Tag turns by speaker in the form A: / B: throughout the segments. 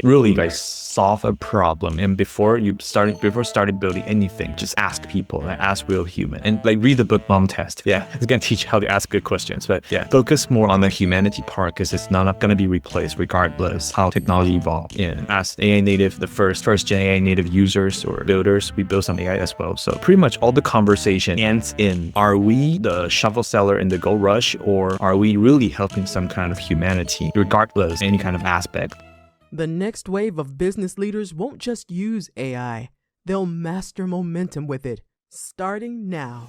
A: really like solve a problem. And before started building anything, just ask people, like ask real human, and like read the book Mom Test. Yeah, it's gonna teach how to ask good questions. But yeah, focus more on the humanity part because it's not gonna be replaced regardless how technology evolves. And as AI native, the first gen AI native users or builders, we build some AI as well. So pretty much all the conversation ends in: are we the shovel seller in the gold rush, or are we really helping some kind of humanity, regardless any kind of aspect?
B: The next wave of business leaders won't just use AI, they'll master momentum with it, starting now.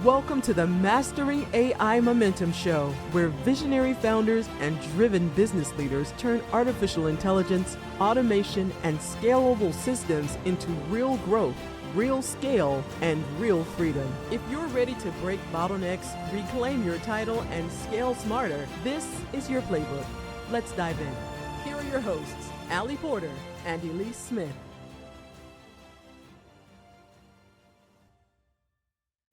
B: Welcome to the Mastering AI Momentum Show, where visionary founders and driven business leaders turn artificial intelligence, automation, and scalable systems into real growth, real scale, and real freedom. If you're ready to break bottlenecks, reclaim your title, and scale smarter, this is your playbook. Let's dive in. Here are your hosts, Allie Porter and Elise Smith.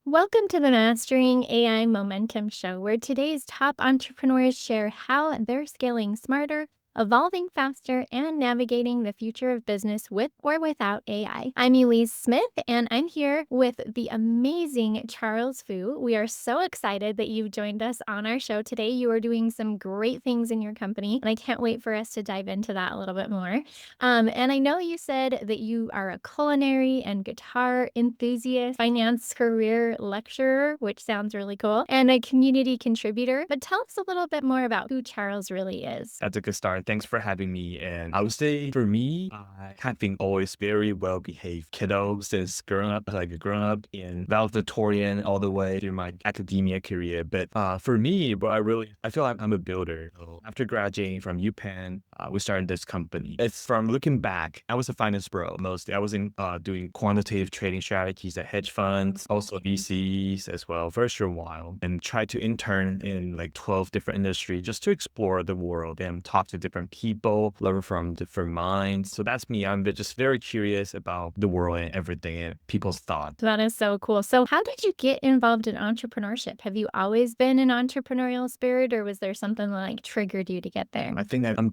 C: Welcome to the Mastering AI Momentum Show, where today's top entrepreneurs share how they're scaling smarter, evolving faster, and navigating the future of business with or without AI. I'm Elise Smith, and I'm here with the amazing Charles Fu. We are so excited that you've joined us on our show today. You are doing some great things in your company, and I can't wait for us to dive into that a little bit more. And I know you said that you are a culinary and guitar enthusiast, finance career lecturer, which sounds really cool, and a community contributor. But tell us a little bit more about who Charles really is.
A: That's a good start. Thanks for having me. And I would say for me, I have been always very well behaved kiddo since growing up in valedictorian all the way through my academia career. But for me, I feel like I'm a builder. So after graduating from UPenn, we started this company. It's from looking back, I was a finance bro mostly. I was doing quantitative trading strategies at hedge funds, also VCs as well, for a short while, and tried to intern in like 12 different industries just to explore the world and talk to different people, learn from different minds. So that's me. I'm just very curious about the world and everything and people's thoughts.
C: That is so cool. So how did you get involved in entrepreneurship? Have you always been an entrepreneurial spirit, or was there something that like triggered you to get there?
A: I think that I'm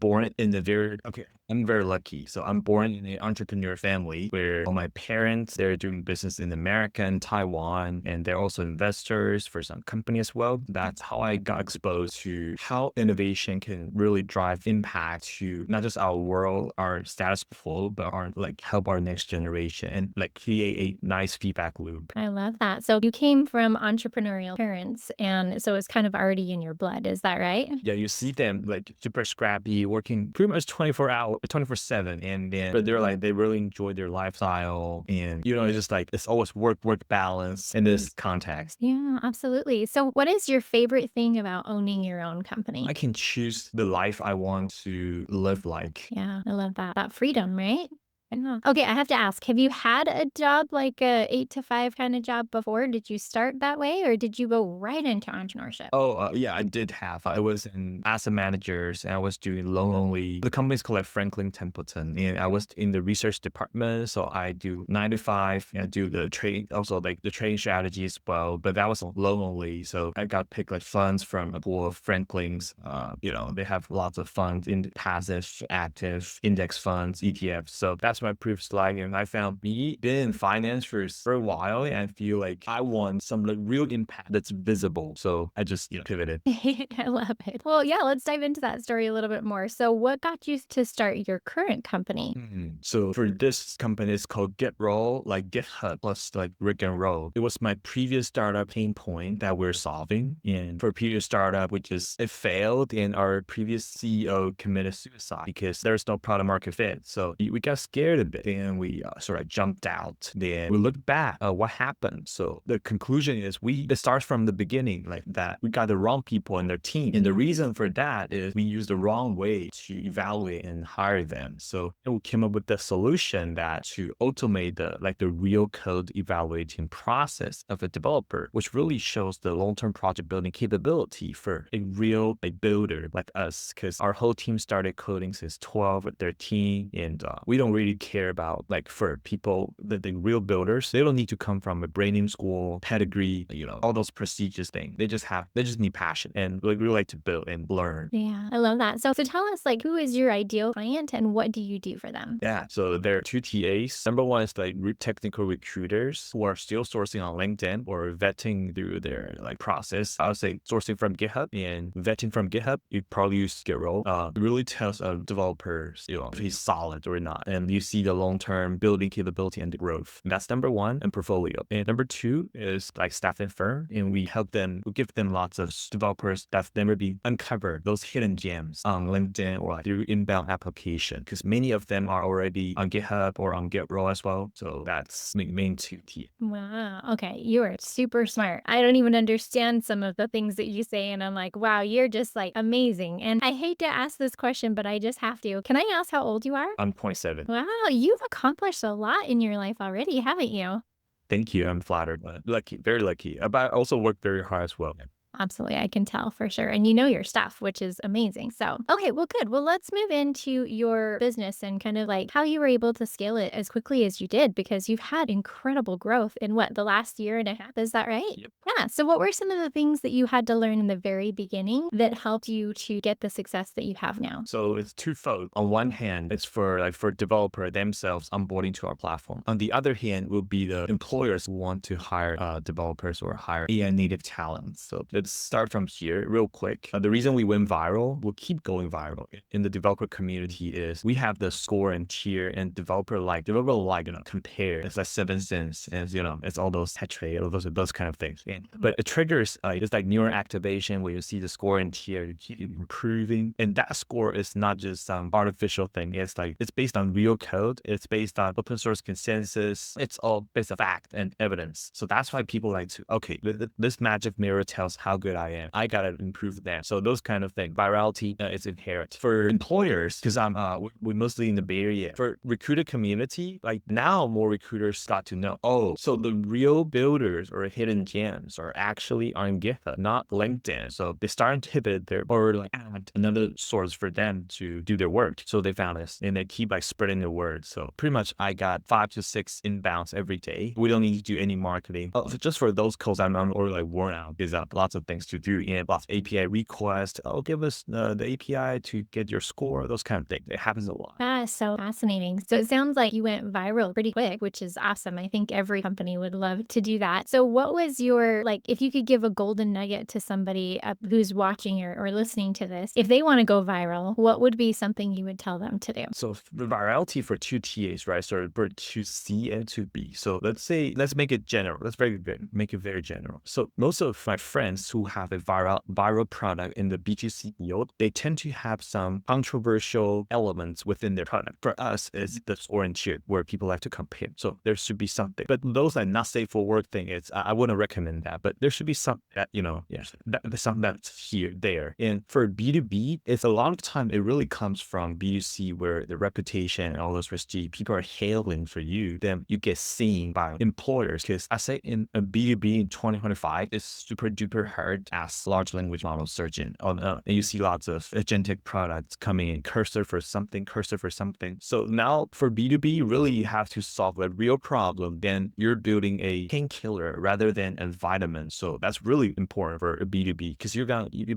A: very lucky. So I'm born in an entrepreneur family where all my parents, they're doing business in America and Taiwan, and they're also investors for some company as well. That's how I got exposed to how innovation can really drive impact to not just our world, our status quo, but help our next generation and like create a nice feedback loop.
C: I love that. So you came from entrepreneurial parents, and so it's kind of already in your blood. Is that right?
A: Yeah, you see them like super scrappy, working pretty much 24/7. But they're like, they really enjoy their lifestyle. And, it's just like, it's always work balance in this context.
C: Yeah, absolutely. So what is your favorite thing about owning your own company?
A: I can choose the life I want to live like.
C: Yeah, I love that. That freedom, right? I know. Okay, I have to ask, have you had a job like a 8 to 5 kind of job before? Did you start that way, or did you go right into entrepreneurship?
A: Yeah, I did have. I was in asset managers and I was doing loan only. The company's called like Franklin Templeton, and I was in the research department. So I do 9 to 5 and I do the trading, also like the trading strategy as well. But that was loan only. So I got picked like funds from a pool of Franklin's. They have lots of funds in passive, active, index funds, ETFs. So that's my previous life. And I found me being in finance for a while, and I feel like I want some like real impact that's visible. So I just pivoted.
C: I love it. Well, yeah, let's dive into that story a little bit more. So what got you to start your current company?
A: So for this company, it's called GitRoll, like GitHub plus like Rick and Roll. It was my previous startup pain point that we're solving. And for previous startup, it failed, and our previous CEO committed suicide because there's no product market fit. So we got scared a bit, and we sort of jumped out. Then we looked back, what happened? So the conclusion is it starts from the beginning, like that we got the wrong people in their team. And the reason for that is we used the wrong way to evaluate and hire them. So we came up with the solution that to automate the real code evaluating process of a developer, which really shows the long-term project building capability for a real builder like us, because our whole team started coding since 12 or 13, and we don't really care about, like for people, the real builders, they don't need to come from a branding school, pedigree, all those prestigious things. They just need passion and like really like to build and learn.
C: Yeah, I love that. So tell us, like, who is your ideal client and what do you do for them?
A: Yeah, so there are two TAs. Number one is like technical recruiters who are still sourcing on LinkedIn or vetting through their like process. I would say sourcing from GitHub and vetting from GitHub. You probably use GitRoll. It really tells developers, if he's solid or not, and you see the long-term building capability and the growth. And that's number one, and portfolio. And number two is like staffing firm, and we give them lots of developers that's never been uncovered, those hidden gems on LinkedIn or like through inbound application, because many of them are already on GitHub or on GitRoll as well. So that's main two T.
C: Wow. Okay. You are super smart. I don't even understand some of the things that you say. And I'm like, wow, you're just like amazing. And I hate to ask this question, but I just have to. Can I ask how old you are?
A: I'm 27.
C: Wow. You've accomplished a lot in your life already, haven't you?
A: Thank you. I'm flattered, but lucky, very lucky. But I also work very hard as well.
C: Absolutely. I can tell for sure. And you know your stuff, which is amazing. So, okay, well, good. Well, let's move into your business and kind of like how you were able to scale it as quickly as you did, because you've had incredible growth in what, the last year and a half? Is that right?
A: Yep.
C: Yeah. So, what were some of the things that you had to learn in the very beginning that helped you to get the success that you have now?
A: So it's twofold. On one hand, it's for developer themselves onboarding to our platform. On the other hand, will be the employers who want to hire developers or hire AI native talents. So let's start from here real quick. The reason we went viral, we'll keep going viral in the developer community is we have the score and tier and developer like, compare. It's like 7 cents and, it's all those touch rate, all those kind of things. But it triggers, it's like neural activation where you see the score and tier, you keep improving. And that score is not just some artificial thing. It's like, it's based on real code. It's based on open source consensus. It's all based on fact and evidence. So that's why people like to, okay, this magic mirror tells how good I am. I gotta improve that. So those kind of things. Virality is inherent. For employers, because we're mostly in the Bay Area. For recruiter community, like now more recruiters start to know, oh, so the real builders or hidden gems are actually on GitHub, not LinkedIn. So they start to pivot there or like add another source for them to do their work. So they found us and they keep like spreading the word. So pretty much I got 5 to 6 inbounds every day. We don't need to do any marketing. So just for those calls, I'm already like worn out. There's lots of things to do and lots of API requests. Oh, give us the API to get your score, those kind of things. It happens a lot.
C: That is so fascinating. So it sounds like you went viral pretty quick, which is awesome. I think every company would love to do that. So what was your, like, if you could give a golden nugget to somebody who's watching or listening to this, if they want to go viral, what would be something you would tell them to do?
A: So the virality for two TAs, right? So for 2C and 2B. So let's make it general. Make it very general. So most of my friends who have a viral product in the BGC field, they tend to have some controversial elements within their product. For us, it's the orange tier where people like to compare. So there should be something. But those are not safe for work thing. I wouldn't recommend that. But there should be something that, there's something that's there. And for B2B, it's a lot of time it really comes from B2C where the reputation and all those prestige, people are hailing for you. Then you get seen by employers. Because I say in a B2B in 2025, it's super duper hard as large language model surgeon. And you see lots of agentic products coming in, cursor for something. So now for B2B, really you have to solve a real problem. Then you're building a painkiller rather than a vitamin. So that's really important for a B2B because you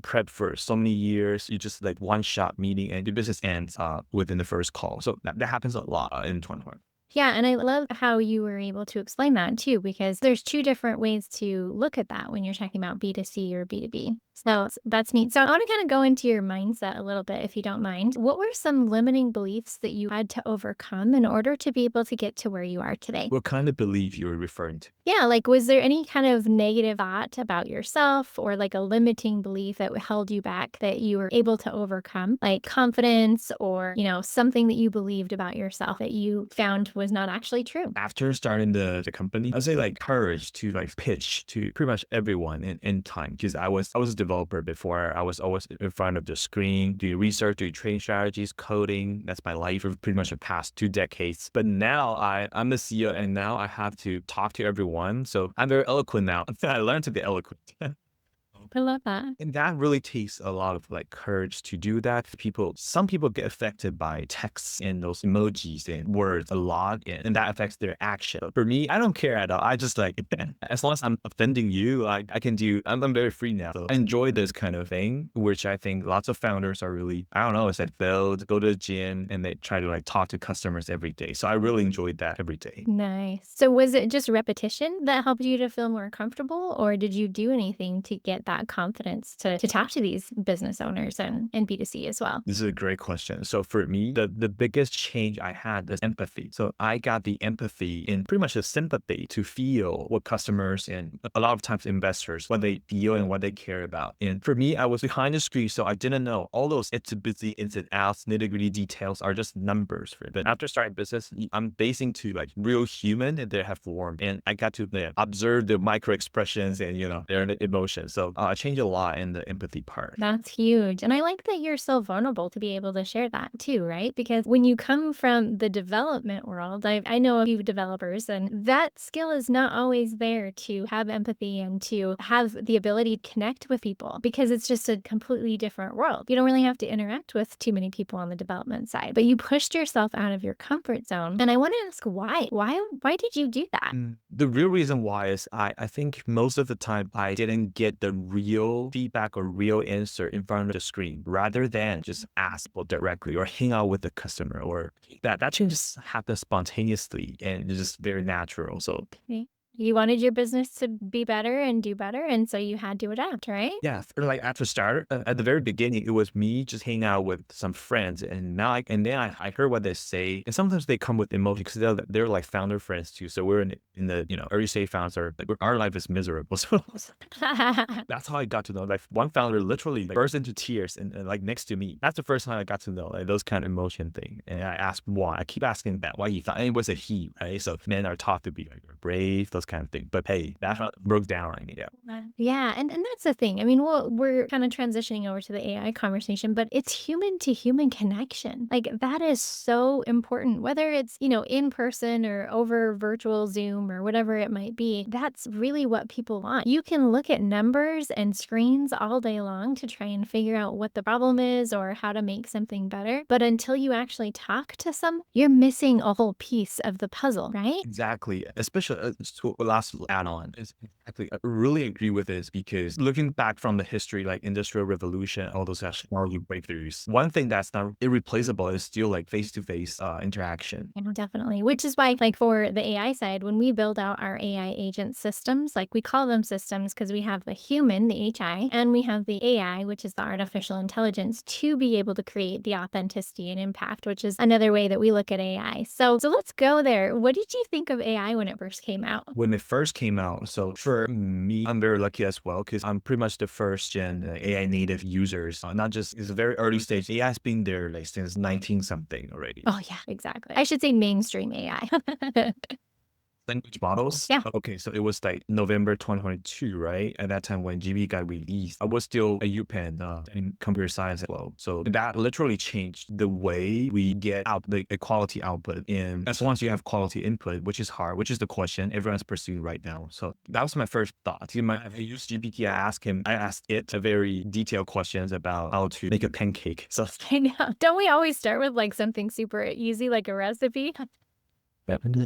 A: prep for so many years. You just like one shot meeting and your business ends within the first call. So that happens a lot in 2020.
C: Yeah, and I love how you were able to explain that too, because there's two different ways to look at that when you're talking about B2C or B2B. So that's neat. So I want to kind of go into your mindset a little bit, if you don't mind. What were some limiting beliefs that you had to overcome in order to be able to get to where you are today?
A: What kind of belief you're referring to?
C: Yeah, like was there any kind of negative thought about yourself or like a limiting belief that held you back that you were able to overcome, like confidence or, something that you believed about yourself that you found was not actually true?
A: After starting the company, I'd say like courage to like pitch to pretty much everyone in time because I was a developer before. I was always in front of the screen, doing research, doing training strategies, coding. That's my life for pretty much the past 2 decades. But now I'm the CEO and now I have to talk to everyone. So I'm very eloquent now. I learned to be eloquent.
C: I love that.
A: And that really takes a lot of like courage to do that. Some people get affected by texts and those emojis and words a lot, and that affects their action. But for me, I don't care at all. I just like, as long as I'm offending you, I can do, I'm very free now. So I enjoy this kind of thing, which I think lots of founders are really, I don't know, it's like build, go to the gym, and they try to like talk to customers every day. So I really enjoyed that every day.
C: Nice. So was it just repetition that helped you to feel more comfortable, or did you do anything to get that confidence to talk to these business owners and B2C as well?
A: This is a great question. So for me, the biggest change I had is empathy. So I got the empathy and pretty much the sympathy to feel what customers and a lot of times investors, what they feel and what they care about. And for me, I was behind the screen, so I didn't know all those it's busy ins and outs, nitty-gritty details are just numbers for it. But after starting business, I'm basing to like real human and they have warmth. And I got to observe the micro expressions and, their emotions. So I changed a lot in the empathy part.
C: That's huge. And I like that you're so vulnerable to be able to share that too, right? Because when you come from the development world, I know a few developers, and that skill is not always there to have empathy and to have the ability to connect with people because it's just a completely different world. You don't really have to interact with too many people on the development side, but you pushed yourself out of your comfort zone. And I want to ask why? Why did you do that?
A: The real reason why is I think most of the time I didn't get the real feedback or real answer in front of the screen rather than just ask people directly or hang out with the customer or that change just happens spontaneously and it's just very natural. So
C: Okay. You wanted your business to be better and do better, and so you had to adapt, right?
A: yeah, for like at the start, at the very beginning, it was me just hanging out with some friends, and now I heard what they say, and sometimes they come with emojis because they're like founder friends too. So we're in the early stage founders are like our life is miserable. So that's how I got to know. Like one founder literally like, burst into tears and like next to me. That's the first time I got to know like those kind of emotion thing. And I asked why. I keep asking that why he thought, and it was a he, right? So men are taught to be like brave, those kind of thing. But hey, that's what broke down on me. Yeah.
C: Yeah, and that's the thing. I mean, we're kind of transitioning over to the AI conversation, but it's human to human connection. Like that is so important, whether it's, in person or over virtual Zoom or whatever it might be. That's really what people want. You can look at numbers and screens all day long to try and figure out what the problem is or how to make something better. But until you actually talk to some, you're missing a whole piece of the puzzle, right?
A: Exactly. Especially so last add on is exactly. I really agree with this because looking back from the history, like industrial revolution, all those technology breakthroughs, one thing that's not irreplaceable is still like face-to-face interaction.
C: Yeah, definitely. Which is why, like for the AI side, when we build out our AI agent systems, like we call them systems because we have the human, the HI, and we have the AI, which is the artificial intelligence, to be able to create the authenticity and impact, which is another way that we look at AI. So let's go there. What did you think of AI when it first came out?
A: When it first came out, so for me, I'm very lucky as well because I'm pretty much the first gen AI native users. Not just it's a very early stage. AI has been there like since 19 something already.
C: Oh, yeah, exactly. I should say mainstream AI.
A: Language models.
C: Yeah.
A: Okay, so it was like November 2022, right? At that time when GB got released, I was still a UPenn in computer science as well. So that literally changed the way we get out the quality output. And as long as you have quality input, which is hard, which is the question everyone's pursuing right now. So that was my first thought. I used GPT. I asked it a very detailed questions about how to make a pancake. So
C: I know. Don't we always start with like something super easy, like a recipe?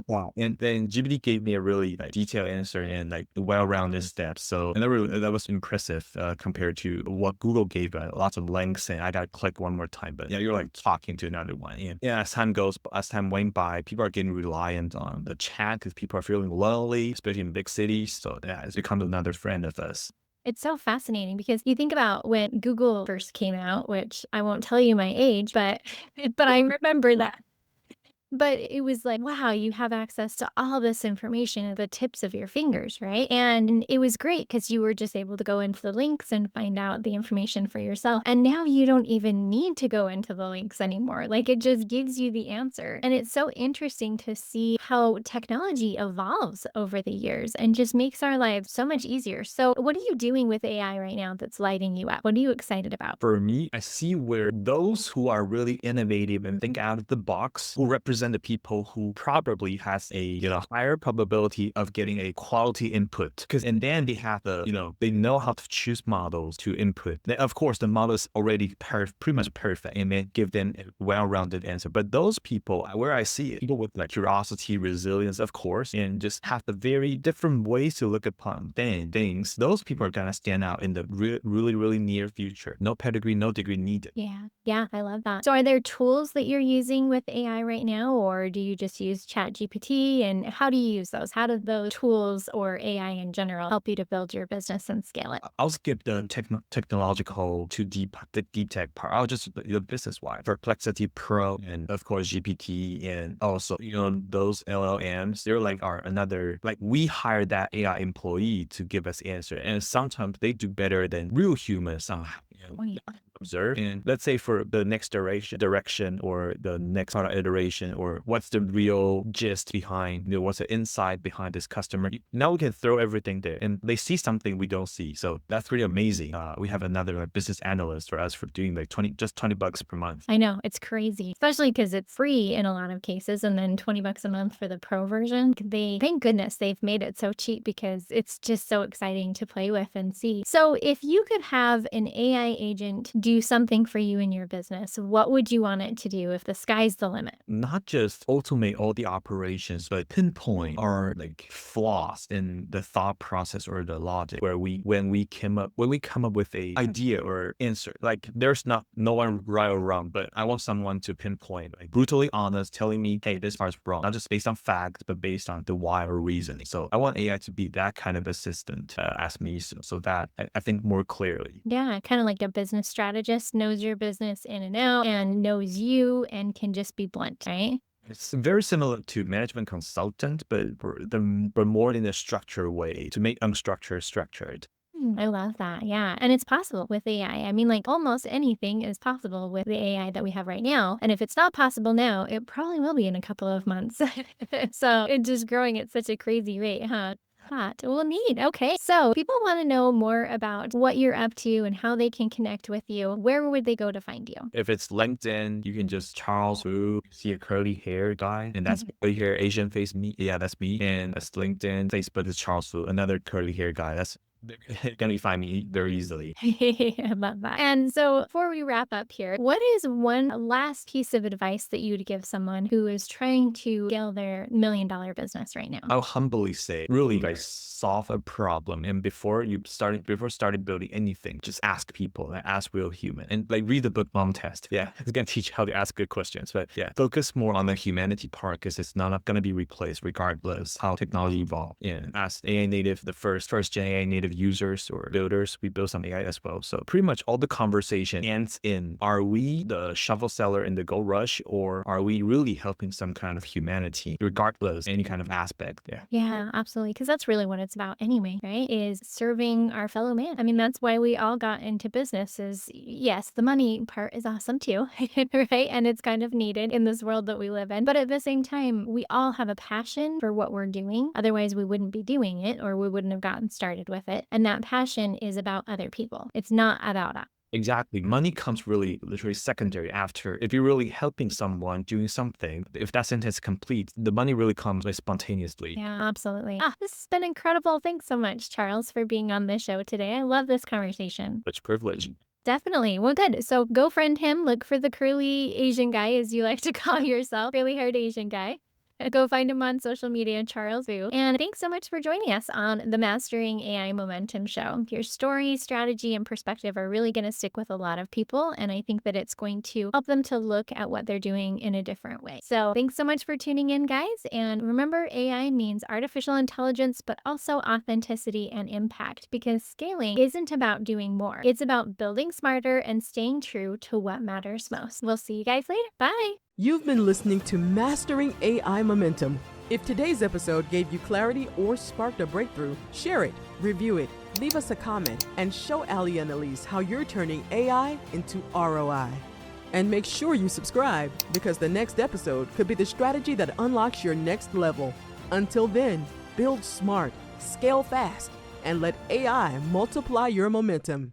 A: wow. And then GPT gave me a really like, detailed answer and like well-rounded steps. So and that was impressive compared to what Google gave. Lots of links and I got to click one more time. But yeah, you're like talking to another one. And yeah, as time went by, people are getting reliant on the chat because people are feeling lonely, especially in big cities. So yeah, it's become another friend of us.
C: It's so fascinating because you think about when Google first came out, which I won't tell you my age, but I remember that. But it was like, wow, you have access to all this information at the tips of your fingers, right? And it was great because you were just able to go into the links and find out the information for yourself. And now you don't even need to go into the links anymore. Like it just gives you the answer. And it's so interesting to see how technology evolves over the years and just makes our lives so much easier. So what are you doing with AI right now that's lighting you up? What are you excited about?
A: For me, I see where those who are really innovative and think out of the box, who represent represent the people who probably has a higher probability of getting a quality input. And then they have they know how to choose models to input. Then, of course, the model is already pretty much perfect, and then give them a well-rounded answer. But those people, where I see it, people with like curiosity, resilience, of course, and just have the very different ways to look upon things. Those people are gonna stand out in the really, really near future. No pedigree, no degree needed.
C: Yeah, I love that. So are there tools that you're using with AI right now, or do you just use ChatGPT? And how do you use those? How do those tools or AI in general help you to build your business and scale it?
A: I'll skip the technological to the deep tech part. I'll just the business wise. Perplexity Pro and of course GPT, and also those LLMs. They're like another, like, we hire that AI employee to give us answer, and sometimes they do better than real humans. Observe. And let's say for the next direction or the next product iteration, or what's the real gist behind, what's the insight behind this customer. Now we can throw everything there and they see something we don't see. So that's pretty amazing. We have another business analyst for us for doing like $20 per month.
C: I know, it's crazy, especially because it's free in a lot of cases, and then $20 a month for the pro version. Thank goodness they've made it so cheap, because it's just so exciting to play with and see. So if you could have an AI agent do something for you in your business, what would you want it to do if the sky's the limit?
A: Not just automate all the operations, but pinpoint our like flaws in the thought process or the logic, where when we come up with a idea or answer. Like, there's no one right or wrong, but I want someone to pinpoint, like, brutally honest, telling me, hey, this part's wrong, not just based on facts, but based on the why or reasoning. So I want AI to be that kind of assistant as me, so that I think more clearly.
C: Yeah, kind of like a business strategist, knows your business in and out and knows you and can just be blunt, right?
A: It's very similar to management consultant, but more in a structured way to make unstructured structured.
C: I love that. Yeah. And it's possible with AI. I mean, like, almost anything is possible with the AI that we have right now. And if it's not possible now, it probably will be in a couple of months. So it's just growing at such a crazy rate, huh? Well, neat. Okay. So people want to know more about what you're up to and how they can connect with you. Where would they go to find you?
A: If it's LinkedIn, you can just Charles Wu, see a curly hair guy, and that's curly hair Asian face me. Yeah, that's me. And that's LinkedIn. Facebook is Charles Wu, another curly hair guy. That's gonna find me very easily.
C: I love that. And so before we wrap up here, what is one last piece of advice that you would give someone who is trying to scale their $1 million business right now?
A: I'll humbly say, really, like, solve a problem. And before starting building anything, just ask people, like, ask real human, and like read the book Mom Test. Yeah, it's gonna teach how to ask good questions. But yeah, focus more on the humanity part, because it's not gonna be replaced regardless how technology evolves. And as AI native, the first gen AI native users or builders, we build some AI as well. So pretty much all the conversation ends in, are we the shovel seller in the gold rush, or are we really helping some kind of humanity, regardless any kind of aspect?
C: Yeah, absolutely. Because that's really what it's about anyway, right? Is serving our fellow man. I mean, that's why we all got into business. Is, yes, the money part is awesome too, right? And it's kind of needed in this world that we live in. But at the same time, we all have a passion for what we're doing. Otherwise, we wouldn't be doing it, or we wouldn't have gotten started with it. And that passion is about other people. It's not about us.
A: Exactly. Money comes really literally secondary after. If you're really helping someone doing something, if that sentence is complete, the money really comes like spontaneously.
C: Yeah, absolutely. This has been incredible. Thanks so much, Charles, for being on this show today. I love this conversation.
A: Such privilege.
C: Definitely. Well, good. So go friend him. Look for the curly Asian guy, as you like to call yourself, curly haired Asian guy. Go find him on social media, Charles Wu. And thanks so much for joining us on the Mastering AI Momentum Show. Your story, strategy, and perspective are really going to stick with a lot of people. And I think that it's going to help them to look at what they're doing in a different way. So thanks so much for tuning in, guys. And remember, AI means artificial intelligence, but also authenticity and impact, because scaling isn't about doing more. It's about building smarter and staying true to what matters most. We'll see you guys later. Bye.
B: You've been listening to Mastering AI Momentum. If today's episode gave you clarity or sparked a breakthrough, share it, review it, leave us a comment, and show Ali and Elise how you're turning AI into ROI. And make sure you subscribe, because the next episode could be the strategy that unlocks your next level. Until then, build smart, scale fast, and let AI multiply your momentum.